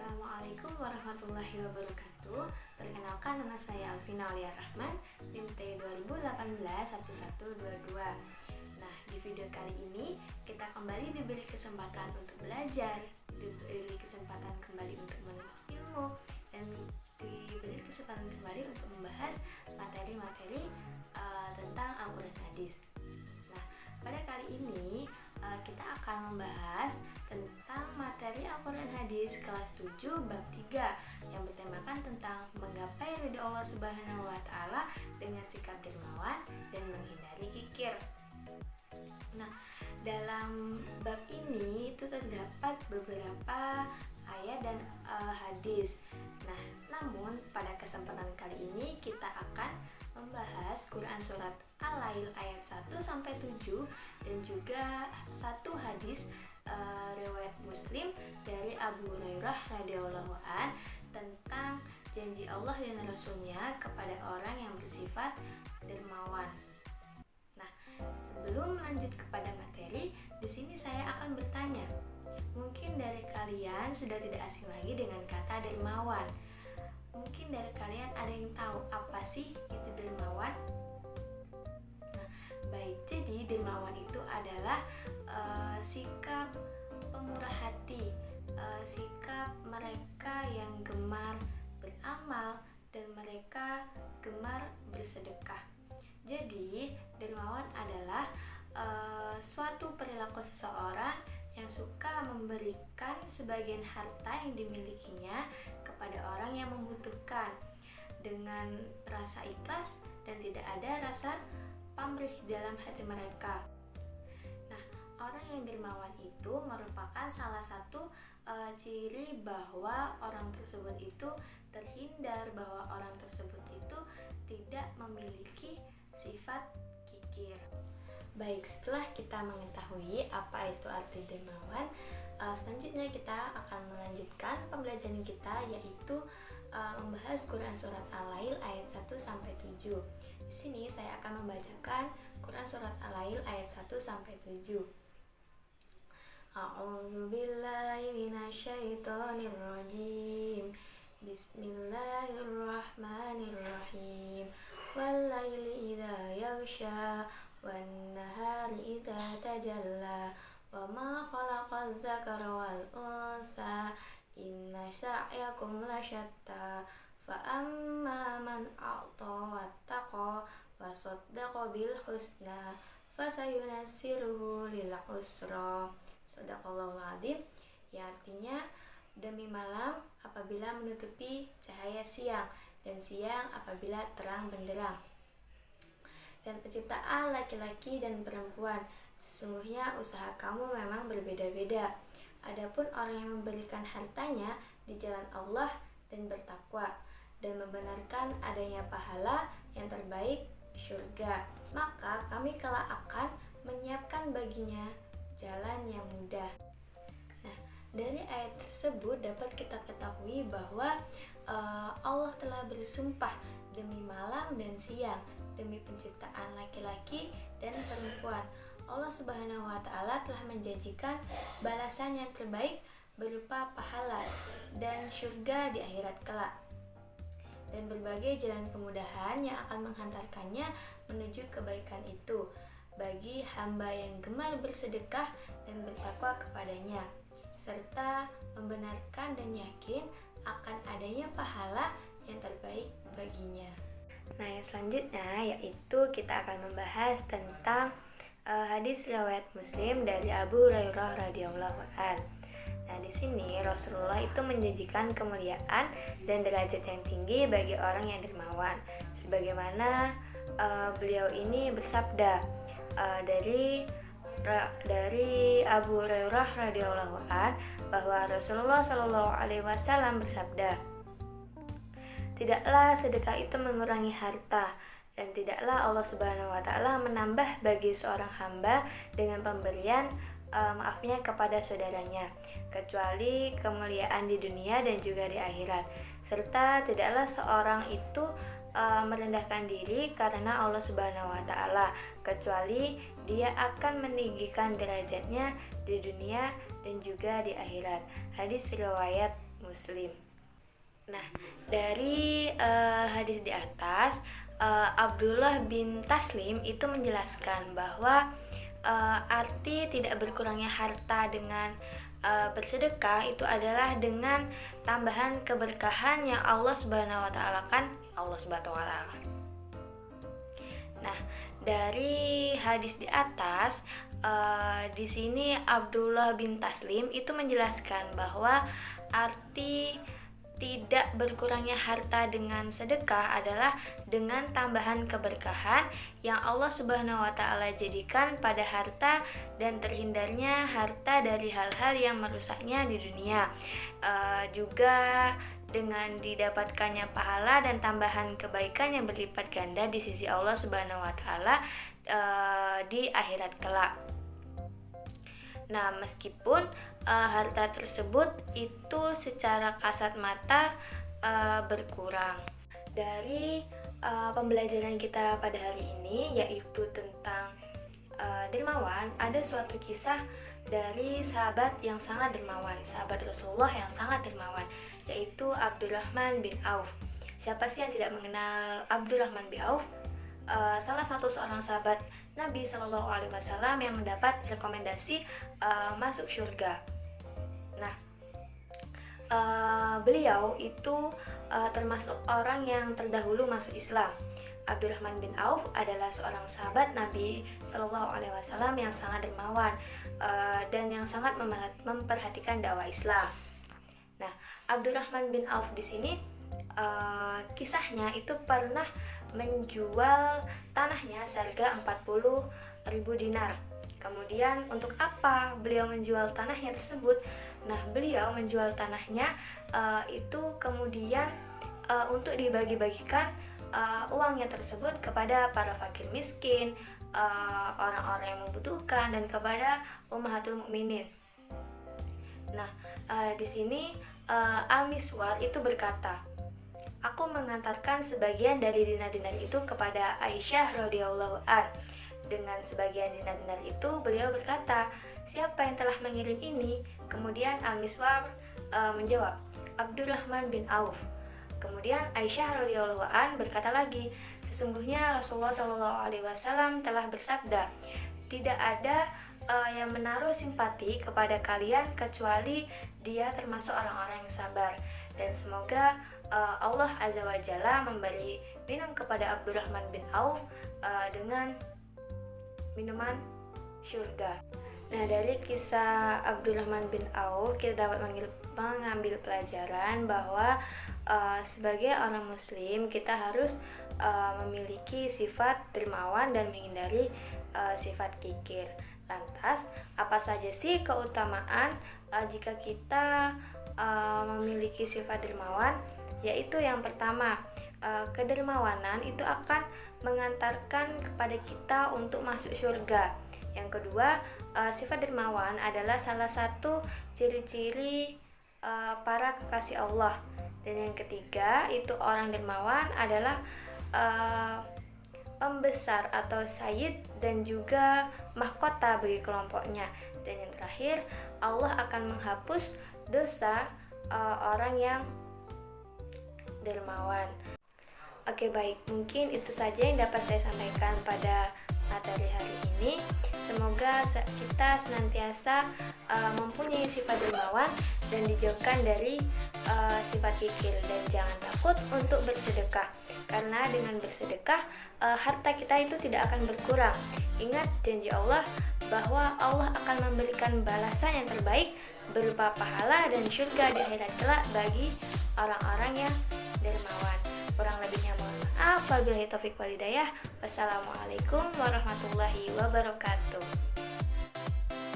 Assalamualaikum warahmatullahi wabarakatuh. Perkenalkan, nama saya Alvina Aulia Rahman, NIM T 2018-1122. Nah, di video kali ini kita kembali diberi kesempatan untuk belajar, diberi kesempatan kembali untuk menuntut ilmu, dan diberi kesempatan kembali untuk membahas materi-materi tentang Al-Quran Hadis. Nah, pada kali ini kita akan membahas tentang materi Al-Quran Hadis kelas 7 bab 3 yang bertemakan tentang menggapai ridha Allah Subhanahu wa taala dengan sikap dermawan dan menghindari kikir. Nah, dalam bab ini itu terdapat beberapa ayat dan hadis. Nah, namun pada kesempatan kali ini kita akan membahas Quran surat Al-Lail ayat 1-7 dan juga satu hadis riwayat Muslim dari Abu Hurairah radhiyallahu an tentang janji Allah dan Rasulnya kepada orang yang bersifat dermawan. Nah, sebelum lanjut kepada materi, di sini saya akan bertanya. Mungkin dari kalian sudah tidak asing lagi dengan kata dermawan. Mungkin dari kalian ada yang tahu apa sih itu dermawan? Nah, baik, jadi dermawan itu adalah sikap pemurah hati, sikap mereka yang gemar beramal dan mereka gemar bersedekah. Jadi, dermawan adalah suatu perilaku seseorang yang suka memberikan sebagian harta yang dimilikinya kepada orang yang membutuhkan dengan rasa ikhlas dan tidak ada rasa pamrih dalam hati mereka. Nah, orang yang dermawan itu merupakan salah satu ciri bahwa orang tersebut itu terhindar, bahwa orang tersebut itu tidak memiliki sifat kikir. Baik, setelah kita mengetahui apa itu arti dermawan, selanjutnya kita akan melanjutkan pembelajaran kita, yaitu membahas Quran surat Al-Lail ayat 1-7. Di sini saya akan membacakan Quran surat Al-Lail ayat 1-7. A'udzu billahi minasyaitonir rajim. Bismillahirrahmanirrahim. Wal-laili idza yaghsha wan-nahari idza tajalla wa ma khalaqadz dzakara wal untha inna sa'yakum lasyatta fa amma man a'ta wattaqa wa saddaqa bil husna fasayunassiruhu lil usra. Shadaqallahul adzim. Ya, artinya demi malam apabila menutupi cahaya siang dan siang apabila terang benderang. Dan penciptaan laki-laki dan perempuan, sesungguhnya usaha kamu memang berbeda-beda. Adapun orang yang memberikan hartanya di jalan Allah dan bertakwa dan membenarkan adanya pahala yang terbaik, surga, maka kami kelak akan menyiapkan baginya jalan yang mudah. Nah, dari ayat tersebut dapat kita ketahui bahwa Allah telah bersumpah demi malam dan siang, demi penciptaan laki-laki dan perempuan. Allah Subhanahu wa taala telah menjanjikan balasan yang terbaik berupa pahala dan surga di akhirat kelak, dan berbagai jalan kemudahan yang akan menghantarkannya menuju kebaikan itu bagi hamba yang gemar bersedekah dan bertakwa kepadanya, serta membenarkan dan yakin akan adanya pahala yang terbaik baginya. Nah, yang selanjutnya yaitu kita akan membahas tentang hadis riwayat Muslim dari Abu Hurairah radhiyallahu an. Nah, di sini Rasulullah itu menjanjikan kemuliaan dan derajat yang tinggi bagi orang yang dermawan. Sebagaimana beliau ini bersabda dari Abu Hurairah radhiyallahu an bahwa Rasulullah Shallallahu alaihi wasallam bersabda, tidaklah sedekah itu mengurangi harta, dan tidaklah Allah Subhanahu wa taala menambah bagi seorang hamba dengan pemberian maafnya kepada saudaranya, kecuali kemuliaan di dunia dan juga di akhirat. Serta tidaklah seorang itu merendahkan diri karena Allah Subhanahu wa taala, kecuali dia akan meninggikan derajatnya di dunia dan juga di akhirat. Hadis riwayat muslim. Nah, dari hadis di atas, Abdullah bin Taslim itu menjelaskan bahwa arti tidak berkurangnya harta dengan bersedekah itu adalah dengan tambahan keberkahan yang Allah Subhanahu wa taala Nah, dari hadis di atas, di sini Abdullah bin Taslim itu menjelaskan bahwa arti tidak berkurangnya harta dengan sedekah adalah dengan tambahan keberkahan yang Allah Subhanahu wa taala jadikan pada harta dan terhindarnya harta dari hal-hal yang merusaknya di dunia. Juga dengan didapatkannya pahala dan tambahan kebaikan yang berlipat ganda di sisi Allah Subhanahu wa taala di akhirat kelak. Nah, meskipun harta tersebut itu secara kasat mata berkurang. Dari pembelajaran kita pada hari ini, yaitu tentang dermawan, ada suatu kisah dari sahabat yang sangat dermawan, sahabat Rasulullah yang sangat dermawan, yaitu Abdurrahman bin Auf. Siapa sih yang tidak mengenal Abdurrahman bin Auf? Salah satu seorang sahabat Nabi Shallallahu Alaihi Wasallam yang mendapat rekomendasi masuk surga. Nah, beliau itu termasuk orang yang terdahulu masuk Islam. Abdurrahman bin Auf adalah seorang sahabat Nabi Shallallahu Alaihi Wasallam yang sangat dermawan dan yang sangat memperhatikan dakwah Islam. Nah, Abdurrahman bin Auf di sini kisahnya itu pernah menjual tanahnya seharga 40.000 dinar. Kemudian untuk apa beliau menjual tanahnya tersebut? Nah, beliau menjual tanahnya itu kemudian untuk dibagi-bagikan uangnya tersebut kepada para fakir miskin, orang-orang yang membutuhkan, dan kepada ummahatul mukminin. Nah, di sini Al-Miswar itu berkata, "Aku mengantarkan sebagian dari dinar-dinar itu kepada Aisyah radhiyallahu an." Dengan sebagian dinar-dinar itu beliau berkata, "Siapa yang telah mengirim ini?" Kemudian Al-Miswar menjawab, "Abdurrahman bin Auf." Kemudian Aisyah radhiyallahu an berkata lagi, "Sesungguhnya Rasulullah Shallallahu Alaihi Wasallam telah bersabda, tidak ada yang menaruh simpati kepada kalian kecuali dia termasuk orang-orang yang sabar, dan semoga Allah Azza wa Jalla memberi minum kepada Abdurrahman bin Auf dengan minuman surga." Nah, dari kisah Abdurrahman bin Auf kita dapat mengambil pelajaran bahwa sebagai orang muslim kita harus memiliki sifat dermawan dan menghindari sifat kikir. Lantas, apa saja sih keutamaan jika kita memiliki sifat dermawan? Yaitu yang pertama, kedermawanan itu akan mengantarkan kepada kita untuk masuk surga. Yang kedua, sifat dermawan adalah salah satu ciri-ciri para kekasih Allah. Dan yang ketiga, itu orang dermawan adalah pembesar atau sayyid dan juga mahkota bagi kelompoknya. Dan yang terakhir, Allah akan menghapus dosa orang yang dermawan. Oke, baik, mungkin itu saja yang dapat saya sampaikan pada materi hari ini. Semoga kita senantiasa mempunyai sifat dermawan dan dijauhkan dari sifat kikir, dan jangan takut untuk bersedekah, karena dengan bersedekah harta kita itu tidak akan berkurang. Ingat janji Allah bahwa Allah akan memberikan balasan yang terbaik berupa pahala dan surga di akhirat kelak bagi orang-orang yang dermawan. Kurang lebihnya mohon maaf. Wabillahi taufik wal hidayah. Wassalamualaikum warahmatullahi wabarakatuh.